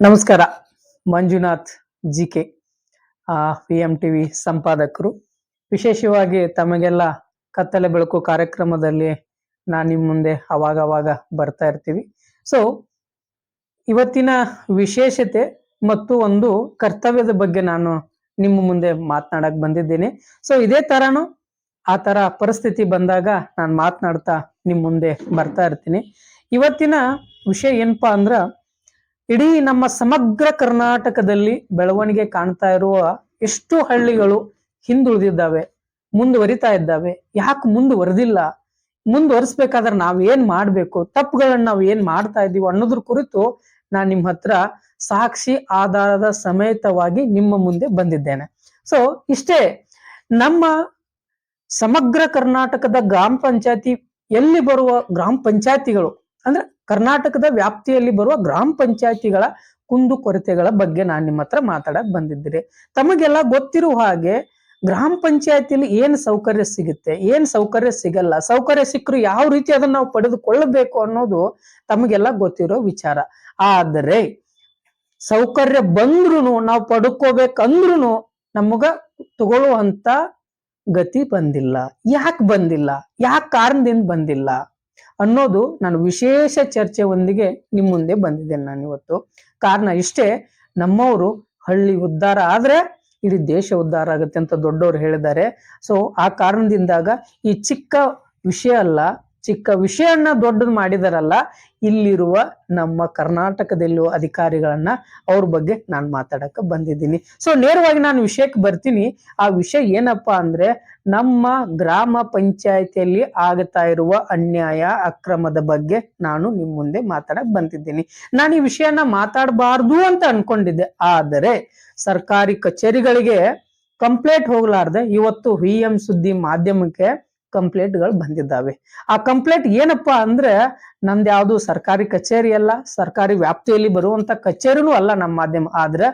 ನಮಸ್ಕಾರ. Manjunath GK, PMTV ಸಂಪಾದಕರು. ವಿಶೇಷವಾಗಿ ತಮಗೆಲ್ಲ ಕತ್ತಲೆ ಬೆಳಕು ಕಾರ್ಯಕ್ರಮದಲ್ಲಿ ನಾನು ನಿಮ್ಮ ಮುಂದೆ ಅವಾಗ ಬರ್ತಾ ಇರ್ತೀವಿ. ಸೊ ಇವತ್ತಿನ ವಿಶೇಷತೆ ಮತ್ತು ಒಂದು ಕರ್ತವ್ಯದ ಬಗ್ಗೆ ನಾನು ನಿಮ್ಮ ಮುಂದೆ ಮಾತನಾಡಕ್ ಬಂದಿದ್ದೇನೆ. ಸೊ ಇದೇ ತರನು ಆ ತರ ಪರಿಸ್ಥಿತಿ ಬಂದಾಗ ನಾನು ಮಾತನಾಡ್ತಾ ನಿಮ್ ಮುಂದೆ ಬರ್ತಾ ಇರ್ತೀನಿ. ಇವತ್ತಿನ ವಿಷಯ ಏನಪ್ಪಾ ಅಂದ್ರ, ಇಡೀ ನಮ್ಮ ಸಮಗ್ರ ಕರ್ನಾಟಕದಲ್ಲಿ ಬೆಳವಣಿಗೆ ಕಾಣ್ತಾ ಇರುವ ಎಷ್ಟು ಹಳ್ಳಿಗಳು ಹಿಂದುಳಿದಿದ್ದಾವೆ, ಮುಂದುವರಿತಾ ಇದ್ದಾವೆ, ಯಾಕೆ ಮುಂದುವರೆದಿಲ್ಲ, ಮುಂದುವರಿಸ್ಬೇಕಾದ್ರೆ ನಾವ್ ಏನ್ ಮಾಡ್ಬೇಕು, ತಪ್ಪುಗಳನ್ನ ನಾವ್ ಏನ್ ಮಾಡ್ತಾ ಇದೀವಿ ಅನ್ನೋದ್ರ ಕುರಿತು ನಾನ್ ನಿಮ್ ಹತ್ರ ಸಾಕ್ಷಿ ಆಧಾರದ ಸಮೇತವಾಗಿ ನಿಮ್ಮ ಮುಂದೆ ಬಂದಿದ್ದೇನೆ. ಸೊ ಇಷ್ಟೇ, ನಮ್ಮ ಸಮಗ್ರ ಕರ್ನಾಟಕದ ಗ್ರಾಮ ಪಂಚಾಯತಿ ಎಲ್ಲಿ ಬರುವ ಗ್ರಾಮ ಪಂಚಾಯತಿಗಳು ಅಂದ್ರೆ ಕರ್ನಾಟಕದ ವ್ಯಾಪ್ತಿಯಲ್ಲಿ ಬರುವ ಗ್ರಾಮ ಪಂಚಾಯತಿಗಳ ಕುಂದು ಕೊರತೆಗಳ ಬಗ್ಗೆ ನಾನು ನಿಮ್ಮ ಹತ್ರ ಮಾತಾಡಕ್ ಬಂದಿದ್ದೀರಿ. ತಮಗೆಲ್ಲ ಗೊತ್ತಿರುವ ಹಾಗೆ ಗ್ರಾಮ ಪಂಚಾಯತಿಯಲ್ಲಿ ಏನ್ ಸೌಕರ್ಯ ಸಿಗುತ್ತೆ, ಏನ್ ಸೌಕರ್ಯ ಸಿಗಲ್ಲ, ಸೌಕರ್ಯ ಸಿಕ್ಕರು ಯಾವ ರೀತಿ ಅದನ್ನ ನಾವು ಪಡೆದುಕೊಳ್ಳಬೇಕು ಅನ್ನೋದು ತಮಗೆಲ್ಲ ಗೊತ್ತಿರೋ ವಿಚಾರ. ಆದರೆ ಸೌಕರ್ಯ ಬಂದ್ರು ನಾವು ಪಡ್ಕೋಬೇಕಂದ್ರು ನಮಗ ತಗೊಳ್ಳುವಂತ ಗತಿ ಬಂದಿಲ್ಲ. ಯಾಕೆ ಬಂದಿಲ್ಲ, ಯಾಕೆ ಕಾರಣದಿಂದ ಬಂದಿಲ್ಲ ಅನ್ನೋದು ನಾನು ವಿಶೇಷ ಚರ್ಚೆಯೊಂದಿಗೆ ನಿಮ್ ಮುಂದೆ ಬಂದಿದ್ದೇನೆ ನಾನು ಇವತ್ತು. ಕಾರಣ ಇಷ್ಟೇ, ನಮ್ಮವರು ಹಳ್ಳಿ ಉದ್ಧಾರ ಆದ್ರೆ ಇಡೀ ದೇಶ ಉದ್ಧಾರ ಆಗುತ್ತೆ ಅಂತ ದೊಡ್ಡವರು ಹೇಳಿದ್ದಾರೆ. ಸೊ ಆ ಕಾರಣದಿಂದಾಗ ಈ ಚಿಕ್ಕ ವಿಷಯ ಅಲ್ಲ, ಚಿಕ್ಕ ವಿಷಯನ್ನ ದೊಡ್ಡದು ಮಾಡಿದಾರಲ್ಲ, ಇಲ್ಲಿರುವ ನಮ್ಮ ಕರ್ನಾಟಕದಲ್ಲಿರುವ ಅಧಿಕಾರಿಗಳನ್ನ ಅವ್ರ ಬಗ್ಗೆ ನಾನು ಮಾತಾಡಕ ಬಂದಿದ್ದೀನಿ. ಸೊ ನೇರವಾಗಿ ನಾನು ವಿಷಯಕ್ಕೆ ಬರ್ತೀನಿ. ಆ ವಿಷಯ ಏನಪ್ಪಾ ಅಂದ್ರೆ, ನಮ್ಮ ಗ್ರಾಮ ಪಂಚಾಯತಿಯಲ್ಲಿ ಆಗ್ತಾ ಇರುವ ಅನ್ಯಾಯ ಅಕ್ರಮದ ಬಗ್ಗೆ ನಾನು ನಿಮ್ ಮುಂದೆ ಮಾತಾಡಕ್ ಬಂದಿದ್ದೀನಿ. ನಾನು ಈ ವಿಷಯನ ಮಾತಾಡಬಾರ್ದು ಅಂತ ಅನ್ಕೊಂಡಿದ್ದೆ, ಆದರೆ ಸರ್ಕಾರಿ ಕಚೇರಿಗಳಿಗೆ ಕಂಪ್ಲೇಂಟ್ ಹೋಗ್ಲಾರ್ದೆ ಇವತ್ತು VM ಸುದ್ದಿ ಮಾಧ್ಯಮಕ್ಕೆ ಕಂಪ್ಲೇಂಟ್ಗಳು ಬಂದಿದ್ದಾವೆ. ಆ ಕಂಪ್ಲೇಂಟ್ ಏನಪ್ಪಾ ಅಂದ್ರೆ, ನಮ್ದು ಯಾವ್ದು ಸರ್ಕಾರಿ ಕಚೇರಿ ಅಲ್ಲ, ಸರ್ಕಾರಿ ವ್ಯಾಪ್ತಿಯಲ್ಲಿ ಬರುವಂತ ಕಚೇರಿನೂ ಅಲ್ಲ ನಮ್ಮ ಮಾಧ್ಯಮ, ಆದ್ರೆ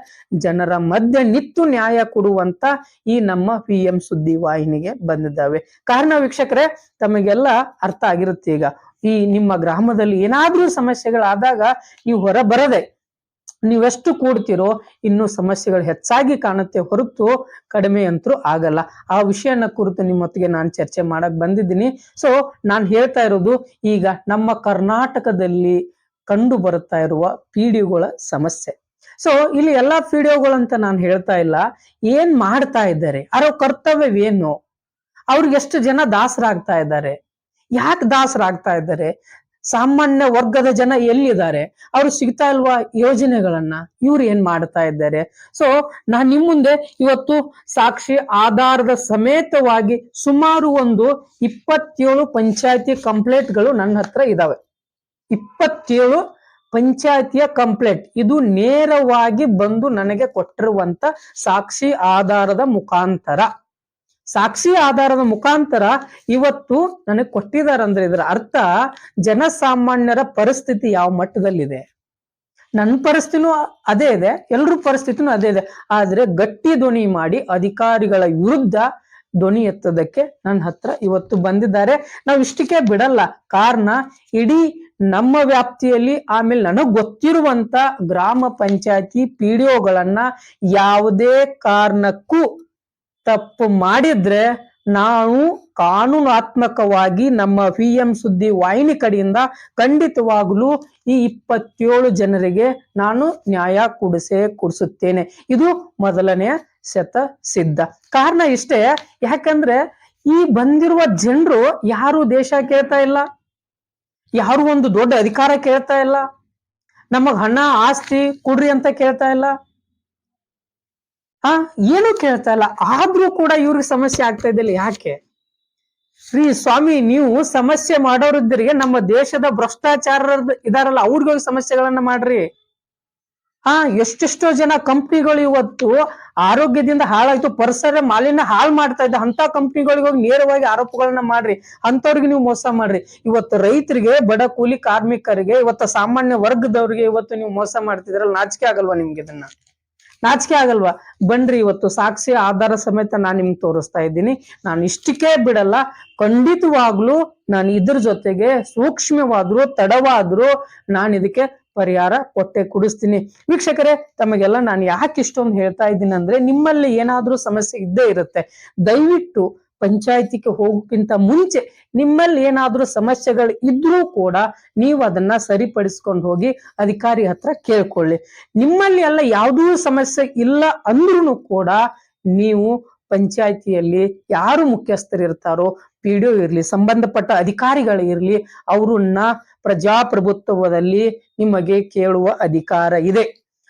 ಜನರ ಮಧ್ಯೆ ನಿಂತು ನ್ಯಾಯ ಕೊಡುವಂತ ಈ ನಮ್ಮ PM ಸುದ್ದಿ ವಾಹಿನಿಗೆ ಬಂದಿದ್ದಾವೆ. ಕಾರಣ ವೀಕ್ಷಕರೇ, ತಮಗೆಲ್ಲ ಅರ್ಥ ಆಗಿರುತ್ತೆ. ಈಗ ಈ ನಿಮ್ಮ ಗ್ರಾಮದಲ್ಲಿ ಏನಾದ್ರೂ ಸಮಸ್ಯೆಗಳಾದಾಗ ನೀವು ಹೊರ ಬರದೆ ನೀವೆಷ್ಟು ಕೂಡ್ತಿರೋ ಇನ್ನು ಸಮಸ್ಯೆಗಳು ಹೆಚ್ಚಾಗಿ ಕಾಣುತ್ತೆ ಹೊರತು ಕಡಿಮೆ ಅಂತರೂ ಆಗಲ್ಲ. ಆ ವಿಷಯನ ಕುರಿತು ನಿಮ್ಮೊತ್ತಿಗೆ ನಾನು ಚರ್ಚೆ ಮಾಡಕ್ ಬಂದಿದ್ದೀನಿ. ಸೊ ನಾನು ಹೇಳ್ತಾ ಇರೋದು, ಈಗ ನಮ್ಮ ಕರ್ನಾಟಕದಲ್ಲಿ ಕಂಡು ಬರ್ತಾ ಇರುವ PDOಗಳ ಸಮಸ್ಯೆ. ಸೊ ಇಲ್ಲಿ ಎಲ್ಲಾ PDOಗಳಂತ ನಾನು ಹೇಳ್ತಾ ಇಲ್ಲ, ಏನ್ ಮಾಡ್ತಾ ಇದ್ದಾರೆ, ಅವ್ರ ಕರ್ತವ್ಯವೇನು, ಅವ್ರಿಗೆ ಎಷ್ಟು ಜನ ದಾಸರಾಗ್ತಾ ಇದ್ದಾರೆ, ಯಾಕೆ ದಾಸರಾಗ್ತಾ ಇದ್ದಾರೆ, ಸಾಮಾನ್ಯ ವರ್ಗದ ಜನ ಎಲ್ಲಿದ್ದಾರೆ, ಅವ್ರು ಸಿಗ್ತಾ ಇಲ್ವಾ ಯೋಜನೆಗಳನ್ನ, ಇವ್ರು ಏನ್ ಮಾಡ್ತಾ ಇದ್ದಾರೆ. ಸೊ ನಾನ್ ನಿಮ್ ಮುಂದೆ ಇವತ್ತು ಸಾಕ್ಷಿ ಆಧಾರದ ಸಮೇತವಾಗಿ ಸುಮಾರು ಒಂದು 27 ಪಂಚಾಯತಿ ಕಂಪ್ಲೇಂಟ್ಗಳು ನನ್ನ ಹತ್ರ ಇದಾವೆ. 27 ಪಂಚಾಯತಿಯ ಕಂಪ್ಲೇಂಟ್, ಇದು ನೇರವಾಗಿ ಬಂದು ನನಗೆ ಕೊಟ್ಟಿರುವಂತ ಸಾಕ್ಷಿ ಆಧಾರದ ಮುಖಾಂತರ ಇವತ್ತು ನನಗೆ ಕೊಟ್ಟಿದಾರಂದ್ರೆ ಇದರ ಅರ್ಥ ಜನಸಾಮಾನ್ಯರ ಪರಿಸ್ಥಿತಿ ಯಾವ ಮಟ್ಟದಲ್ಲಿದೆ. ನನ್ನ ಪರಿಸ್ಥಿತಿನೂ ಅದೇ ಇದೆ, ಎಲ್ರ ಪರಿಸ್ಥಿತಿನೂ ಅದೇ ಇದೆ. ಆದ್ರೆ ಗಟ್ಟಿ ಧ್ವನಿ ಮಾಡಿ ಅಧಿಕಾರಿಗಳ ವಿರುದ್ಧ ಧ್ವನಿ ಎತ್ತೋದಕ್ಕೆ ನನ್ನ ಹತ್ರ ಇವತ್ತು ಬಂದಿದ್ದಾರೆ. ನಾವು ಇಷ್ಟಕ್ಕೆ ಬಿಡಲ್ಲ, ಕಾರಣ ಇಡೀ ನಮ್ಮ ವ್ಯಾಪ್ತಿಯಲ್ಲಿ ಆಮೇಲೆ ನನಗ್ ಗೊತ್ತಿರುವಂತ ಗ್ರಾಮ ಪಂಚಾಯತಿ PDOಗಳನ್ನ ಯಾವುದೇ ಕಾರಣಕ್ಕೂ ತಪ್ಪು ಮಾಡಿದ್ರೆ ನಾವು ಕಾನೂನಾತ್ಮಕವಾಗಿ ನಮ್ಮ PM ಸುದ್ದಿ ವಾಹಿನಿ ಕಡೆಯಿಂದ ಖಂಡಿತವಾಗ್ಲೂ ಈ 27 ಜನರಿಗೆ ನಾನು ನ್ಯಾಯ ಕೊಡಿಸುತ್ತೇನೆ. ಇದು ಮೊದಲನೆಯ ಸಿದ್ಧ. ಕಾರಣ ಇಷ್ಟೇ, ಯಾಕಂದ್ರೆ ಈ ಬಂದಿರುವ ಜನರು ಯಾರು ದೇಶ ಕೇಳ್ತಾ ಇಲ್ಲ, ಯಾರು ಒಂದು ದೊಡ್ಡ ಅಧಿಕಾರ ಕೇಳ್ತಾ ಇಲ್ಲ, ನಮಗ್ ಹಣ ಆಸ್ತಿ ಕೊಡ್ರಿ ಅಂತ ಕೇಳ್ತಾ ಇಲ್ಲ, ಏನು ಕೇಳ್ತಾ ಇಲ್ಲ. ಆದ್ರೂ ಕೂಡ ಇವ್ರಿಗೆ ಸಮಸ್ಯೆ ಆಗ್ತಾ ಇದೆಯಲ್ಲ, ಯಾಕೆ? ಶ್ರೀ ಸ್ವಾಮಿ, ನೀವು ಸಮಸ್ಯೆ ಮಾಡೋರಿದ್ದರಿಗೆ ನಮ್ಮ ದೇಶದ ಭ್ರಷ್ಟಾಚಾರ ಇದಾರಲ್ಲ ಅವ್ರಿಗೆ ಸಮಸ್ಯೆಗಳನ್ನ ಮಾಡ್ರಿ. ಎಷ್ಟೆಷ್ಟೋ ಜನ ಕಂಪ್ನಿಗಳು ಇವತ್ತು ಆರೋಗ್ಯದಿಂದ ಹಾಳಾಯ್ತು, ಪರಿಸರ ಮಾಲಿನ್ಯ ಹಾಳು ಮಾಡ್ತಾ ಇದ್ದ ಅಂತ ಕಂಪ್ನಿಗಳಿಗೆ ಹೋಗಿ ನೇರವಾಗಿ ಆರೋಪಗಳನ್ನ ಮಾಡ್ರಿ, ಅಂತವ್ರಿಗೆ ನೀವು ಮೋಸ ಮಾಡ್ರಿ. ಇವತ್ತು ರೈತರಿಗೆ, ಬಡ ಕೂಲಿ ಕಾರ್ಮಿಕರಿಗೆ, ಇವತ್ತು ಸಾಮಾನ್ಯ ವರ್ಗದವ್ರಿಗೆ ಇವತ್ತು ನೀವು ಮೋಸ ಮಾಡ್ತಿದ್ರಲ್ಲ, ನಾಚಿಕೆ ಆಗಲ್ವಾ ನಿಮ್ಗೆ? ಇದನ್ನ ನಾಚಿಕೆ ಆಗಲ್ವಾ? ಬನ್ರಿ, ಇವತ್ತು ಸಾಕ್ಷಿ ಆಧಾರ ಸಮೇತ ನಾನು ನಿಮ್ಗೆ ತೋರಿಸ್ತಾ ಇದ್ದೀನಿ. ನಾನು ಇಷ್ಟಕ್ಕೆ ಬಿಡಲ್ಲ, ಖಂಡಿತವಾಗ್ಲೂ ನಾನು ಇದ್ರ ಜೊತೆಗೆ ಸೂಕ್ಷ್ಮವಾದ್ರು ತಡವಾದ್ರು ನಾನು ಇದಕ್ಕೆ ಪರಿಹಾರ ಕೊಟ್ಟೆ ಕೊಡಿಸ್ತೀನಿ. ವೀಕ್ಷಕರೇ, ತಮಗೆಲ್ಲ ನಾನು ಯಾಕೆ ಇಷ್ಟೊಂದು ಹೇಳ್ತಾ ಇದ್ದೀನಿ ಅಂದ್ರೆ, ನಿಮ್ಮಲ್ಲಿ ಏನಾದ್ರೂ ಸಮಸ್ಯೆ ಇದ್ದೇ ಇರುತ್ತೆ. ದಯವಿಟ್ಟು ಪಂಚಾಯತಿಗೆ ಹೋಗೋಕ್ಕಿಂತ ಮುಂಚೆ ನಿಮ್ಮಲ್ಲಿ ಏನಾದ್ರೂ ಸಮಸ್ಯೆಗಳು ಇದ್ರೂ ಕೂಡ ನೀವು ಅದನ್ನ ಸರಿಪಡಿಸ್ಕೊಂಡು ಹೋಗಿ ಅಧಿಕಾರಿ ಹತ್ರ ಕೇಳ್ಕೊಳ್ಳಿ. ನಿಮ್ಮಲ್ಲಿ ಎಲ್ಲ ಯಾವುದೂ ಸಮಸ್ಯೆ ಇಲ್ಲ ಅಂದ್ರೂ ಕೂಡ ನೀವು ಪಂಚಾಯತಿಯಲ್ಲಿ ಯಾರು ಮುಖ್ಯಸ್ಥರಿರ್ತಾರೋ, PDO ಇರ್ಲಿ, ಸಂಬಂಧಪಟ್ಟ ಅಧಿಕಾರಿಗಳು ಇರ್ಲಿ, ಅವ್ರನ್ನ ಪ್ರಜಾಪ್ರಭುತ್ವದಲ್ಲಿ ನಿಮಗೆ ಕೇಳುವ ಅಧಿಕಾರ ಇದೆ.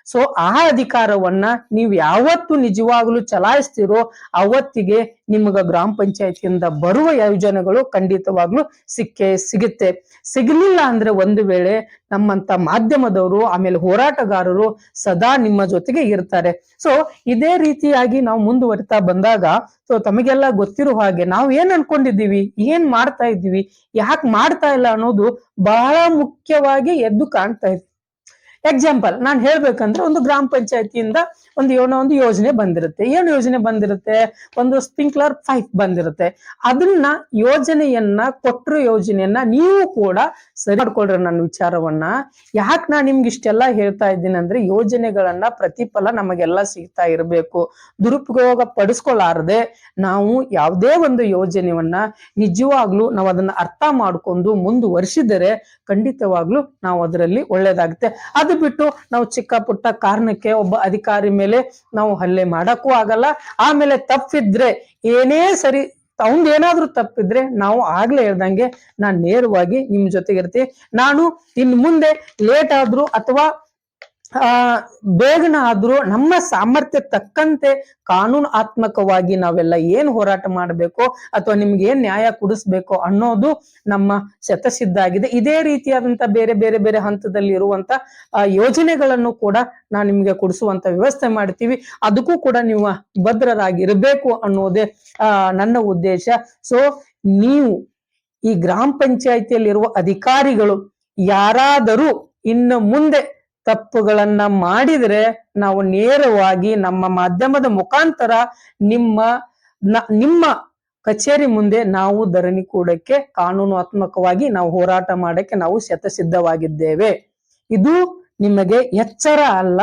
ಸೊ ಆ ಅಧಿಕಾರವನ್ನ ನೀವು ಯಾವತ್ತು ನಿಜವಾಗ್ಲೂ ಚಲಾಯಿಸ್ತಿರೋ ಅವತ್ತಿಗೆ ನಿಮ್ಗ ಗ್ರಾಮ ಪಂಚಾಯತಿಯಿಂದ ಬರುವ ಯೋಜನೆಗಳು ಖಂಡಿತವಾಗ್ಲೂ ಸಿಗುತ್ತೆ. ಸಿಗಲಿಲ್ಲ ಅಂದ್ರೆ ಒಂದು ವೇಳೆ ನಮ್ಮಂತ ಮಾಧ್ಯಮದವರು, ಆಮೇಲೆ ಹೋರಾಟಗಾರರು ಸದಾ ನಿಮ್ಮ ಜೊತೆಗೆ ಇರ್ತಾರೆ. ಸೊ ಇದೇ ರೀತಿಯಾಗಿ ನಾವು ಮುಂದುವರಿತಾ ಬಂದಾಗ, ಸೊ ತಮಗೆಲ್ಲ ಗೊತ್ತಿರೋ ಹಾಗೆ ನಾವು ಏನ್ ಅನ್ಕೊಂಡಿದ್ದೀವಿ, ಏನ್ ಮಾಡ್ತಾ ಇದ್ದೀವಿ, ಯಾಕೆ ಮಾಡ್ತಾ ಇಲ್ಲ ಅನ್ನೋದು ಬಹಳ ಮುಖ್ಯವಾಗಿ ಎದ್ದು ಕಾಣ್ತಾ ಇದೆ. ಎಕ್ಸಾಂಪಲ್ ನಾನು ಹೇಳ್ಬೇಕಂದ್ರೆ, ಒಂದು ಗ್ರಾಮ ಪಂಚಾಯತಿಯಿಂದ ಒಂದು ಯೋಜನೆ ಬಂದಿರುತ್ತೆ. ಏನು ಯೋಜನೆ ಬಂದಿರುತ್ತೆ? ಒಂದು ಸ್ಪ್ರಿಂಕ್ಲರ್ ಪೈಪ್ ಬಂದಿರುತ್ತೆ. ಅದನ್ನ ಯೋಜನೆಯನ್ನ ಕೊಟ್ಟರು, ಯೋಜನೆಯನ್ನ ನೀವು ಕೂಡ ಸರಿ ಮಾಡ್ಕೊಳ್ರಿ. ನನ್ನ ವಿಚಾರವನ್ನ ಯಾಕೆ ನಾನು ನಿಮ್ಗೆ ಇಷ್ಟೆಲ್ಲ ಹೇಳ್ತಾ ಇದ್ದೀನಿ ಅಂದ್ರೆ, ಯೋಜನೆಗಳನ್ನ ಪ್ರತಿಫಲ ನಮಗೆಲ್ಲ ಸಿಗ್ತಾ ಇರಬೇಕು. ದುರುಪಯೋಗ ಪಡಿಸ್ಕೊಳ್ಳಾರದೆ ನಾವು ಯಾವುದೇ ಒಂದು ಯೋಜನೆಯನ್ನ ನಿಜವಾಗ್ಲೂ ನಾವು ಅದನ್ನ ಅರ್ಥ ಮಾಡ್ಕೊಂಡು ಮುಂದುವರಿಸಿದರೆ ಖಂಡಿತವಾಗ್ಲೂ ನಾವು ಅದರಲ್ಲಿ ಒಳ್ಳೇದಾಗುತ್ತೆ. ಅದು ಬಿಟ್ಟು ನಾವು ಚಿಕ್ಕ ಪುಟ್ಟ ಕಾರಣಕ್ಕೆ ಒಬ್ಬ ಅಧಿಕಾರಿ ಮೇಲೆ ನಾವು ಹಲ್ಲೆ ಮಾಡಕ್ಕೂ ಆಗಲ್ಲ. ಆಮೇಲೆ ತಪ್ಪಿದ್ರೆ ಏನೇ ಸರಿ, ಅವಂದ್ ಏನಾದ್ರೂ ತಪ್ಪಿದ್ರೆ ನಾವು ಆಗ್ಲೇ ಹೇಳ್ದಂಗೆ ನಾನ್ ನೇರವಾಗಿ ನಿಮ್ ಜೊತೆಗೆ ಇರ್ತೀನಿ. ನಾನು ಇನ್ ಮುಂದೆ ಲೇಟ್ ಆದ್ರೂ ಅಥವಾ ಬೇಗನ ಆದ್ರೂ ನಮ್ಮ ಸಾಮರ್ಥ್ಯ ತಕ್ಕಂತೆ ಕಾನೂನಾತ್ಮಕವಾಗಿ ನಾವೆಲ್ಲ ಏನ್ ಹೋರಾಟ ಮಾಡಬೇಕು ಅಥವಾ ನಿಮ್ಗೆ ಏನ್ ನ್ಯಾಯ ಕೊಡಿಸ್ಬೇಕು ಅನ್ನೋದು ನಮ್ಮ ಶತಸಿದ್ಧ ಆಗಿದೆ. ಇದೇ ರೀತಿಯಾದಂತ ಬೇರೆ ಬೇರೆ ಬೇರೆ ಹಂತದಲ್ಲಿ ಇರುವಂತ ಯೋಜನೆಗಳನ್ನು ಕೂಡ ನಾವು ನಿಮ್ಗೆ ಕೊಡಿಸುವಂತ ವ್ಯವಸ್ಥೆ ಮಾಡ್ತೀವಿ. ಅದಕ್ಕೂ ಕೂಡ ನೀವು ಭದ್ರರಾಗಿರ್ಬೇಕು ಅನ್ನೋದೇ ನನ್ನ ಉದ್ದೇಶ. ಸೊ ನೀವು ಈ ಗ್ರಾಮ ಪಂಚಾಯತಿಯಲ್ಲಿರುವ ಅಧಿಕಾರಿಗಳು ಯಾರಾದರೂ ಇನ್ನು ಮುಂದೆ ತಪ್ಪುಗಳನ್ನ ಮಾಡಿದ್ರೆ ನಾವು ನೇರವಾಗಿ ನಮ್ಮ ಮಾಧ್ಯಮದ ಮುಖಾಂತರ ನಿಮ್ಮ ಕಚೇರಿ ಮುಂದೆ ನಾವು ಧರಣಿ ಕೂಡಕ್ಕೆ ಕಾನೂನಾತ್ಮಕವಾಗಿ ನಾವು ಹೋರಾಟ ಮಾಡಕ್ಕೆ ನಾವು ಶತಸಿದ್ಧವಾಗಿದ್ದೇವೆ. ಇದು ನಿಮಗೆ ಎಚ್ಚರ ಅಲ್ಲ,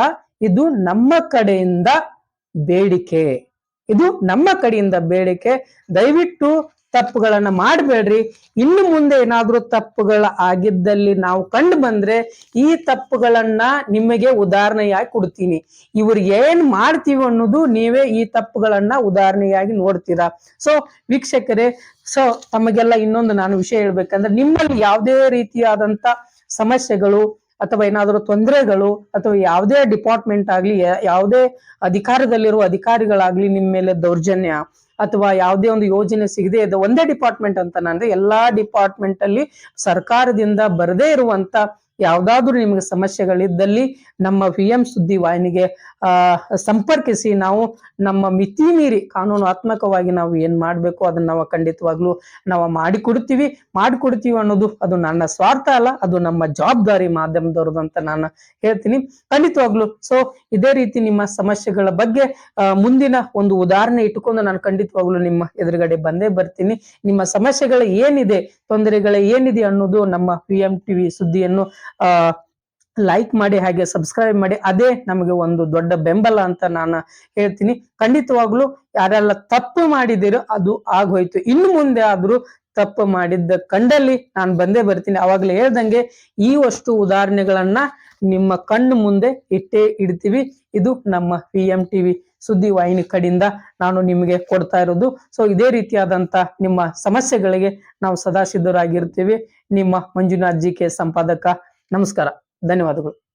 ಇದು ನಮ್ಮ ಕಡೆಯಿಂದ ಬೇಡಿಕೆ. ದಯವಿಟ್ಟು ತಪ್ಪುಗಳನ್ನ ಮಾಡಬೇಡ್ರಿ. ಇನ್ನು ಮುಂದೆ ಏನಾದ್ರೂ ತಪ್ಪುಗಳ ಆಗಿದ್ದಲ್ಲಿ ನಾವು ಕಂಡು ಬಂದ್ರೆ ಈ ತಪ್ಪುಗಳನ್ನ ನಿಮಗೆ ಉದಾಹರಣೆಯಾಗಿ ಕೊಡ್ತೀನಿ. ಇವ್ರು ಏನ್ ಮಾಡ್ತೀವಿ ಅನ್ನೋದು ನೀವೇ ಈ ತಪ್ಪುಗಳನ್ನ ಉದಾಹರಣೆಯಾಗಿ ನೋಡ್ತೀರಾ. ಸೊ ವೀಕ್ಷಕರೇ, ಸೊ ತಮಗೆಲ್ಲ ಇನ್ನೊಂದು ನಾನು ವಿಷಯ ಹೇಳ್ಬೇಕಂದ್ರೆ, ನಿಮ್ಮಲ್ಲಿ ಯಾವುದೇ ರೀತಿಯಾದಂತ ಸಮಸ್ಯೆಗಳು ಅಥವಾ ಏನಾದರೂ ತೊಂದರೆಗಳು ಅಥವಾ ಯಾವುದೇ ಡಿಪಾರ್ಟ್ಮೆಂಟ್ ಆಗ್ಲಿ, ಯಾವುದೇ ಅಧಿಕಾರದಲ್ಲಿರುವ ಅಧಿಕಾರಿಗಳಾಗ್ಲಿ ನಿಮ್ಮ ಮೇಲೆ ದೌರ್ಜನ್ಯ ಅಥವಾ ಯಾವುದೇ ಒಂದು ಯೋಜನೆ ಸಿಗದೆ ಇದೆ, ಒಂದೇ ಡಿಪಾರ್ಟ್ಮೆಂಟ್ ಅಂತ ಅಂದ್ರೆ ಎಲ್ಲಾ ಡಿಪಾರ್ಟ್ಮೆಂಟ್ ಅಲ್ಲಿ ಸರ್ಕಾರದಿಂದ ಬರದೇ ಇರುವಂತ ಯಾವ್ದಾದ್ರು ನಿಮ್ಗೆ ಸಮಸ್ಯೆಗಳಿದ್ದಲ್ಲಿ ನಮ್ಮ VM ಸುದ್ದಿ ವಾಹಿನಿಗೆ ಸಂಪರ್ಕಿಸಿ. ನಾವು ನಮ್ಮ ಮಿತಿ ಮೀರಿ ಕಾನೂನಾತ್ಮಕವಾಗಿ ನಾವು ಏನ್ ಮಾಡ್ಬೇಕು ಅದನ್ನ ನಾವು ಖಂಡಿತವಾಗ್ಲೂ ನಾವು ಮಾಡಿಕೊಡ್ತೀವಿ ಅನ್ನೋದು ಅದು ನನ್ನ ಸ್ವಾರ್ಥ ಅಲ್ಲ, ಅದು ನಮ್ಮ ಜವಾಬ್ದಾರಿ ಮಾಧ್ಯಮದವ್ರದ್ದು ಅಂತ ನಾನು ಹೇಳ್ತೀನಿ ಖಂಡಿತವಾಗ್ಲು. ಸೊ ಇದೇ ರೀತಿ ನಿಮ್ಮ ಸಮಸ್ಯೆಗಳ ಬಗ್ಗೆ ಮುಂದಿನ ಒಂದು ಉದಾಹರಣೆ ಇಟ್ಟುಕೊಂಡು ನಾನು ಖಂಡಿತವಾಗ್ಲು ನಿಮ್ಮ ಎದುರುಗಡೆ ಬಂದೇ ಬರ್ತೀನಿ. ನಿಮ್ಮ ಸಮಸ್ಯೆಗಳು ಏನಿದೆ, ತೊಂದರೆಗಳು ಏನಿದೆ ಅನ್ನೋದು ನಮ್ಮ VMTV ಸುದ್ದಿಯನ್ನು ಲೈಕ್ ಮಾಡಿ, ಹಾಗೆ ಸಬ್ಸ್ಕ್ರೈಬ್ ಮಾಡಿ. ಅದೇ ನಮಗೆ ಒಂದು ದೊಡ್ಡ ಬೆಂಬಲ ಅಂತ ನಾನು ಹೇಳ್ತೀನಿ. ಖಂಡಿತವಾಗ್ಲು ಯಾರೆಲ್ಲ ತಪ್ಪು ಮಾಡಿದಿರೋ ಅದು ಆಗೋಯ್ತು. ಇನ್ನು ಮುಂದೆ ಆದ್ರೂ ತಪ್ಪು ಮಾಡಿದ್ದ ಕಂಡಲ್ಲಿ ನಾನು ಬಂದೇ ಬರ್ತೀನಿ. ಅವಾಗ್ಲೇ ಹೇಳ್ದಂಗೆ ಈ ಅಷ್ಟು ಉದಾಹರಣೆಗಳನ್ನ ನಿಮ್ಮ ಕಣ್ಣು ಮುಂದೆ ಇಟ್ಟೇ ಇಡ್ತೀವಿ. ಇದು ನಮ್ಮ VMTV ಸುದ್ದಿ ವಾಹಿನಿ ಕಡೆಯಿಂದ ನಾನು ನಿಮಗೆ ಕೊಡ್ತಾ ಇರೋದು. ಸೊ ಇದೇ ರೀತಿಯಾದಂತ ನಿಮ್ಮ ಸಮಸ್ಯೆಗಳಿಗೆ ನಾವು ಸದಾ ಸಿದ್ಧರಾಗಿರ್ತೀವಿ. ನಿಮ್ಮ ಮಂಜುನಾಥ್ GK ಸಂಪಾದಕ. ನಮಸ್ಕಾರ, ಧನ್ಯವಾದಗಳು.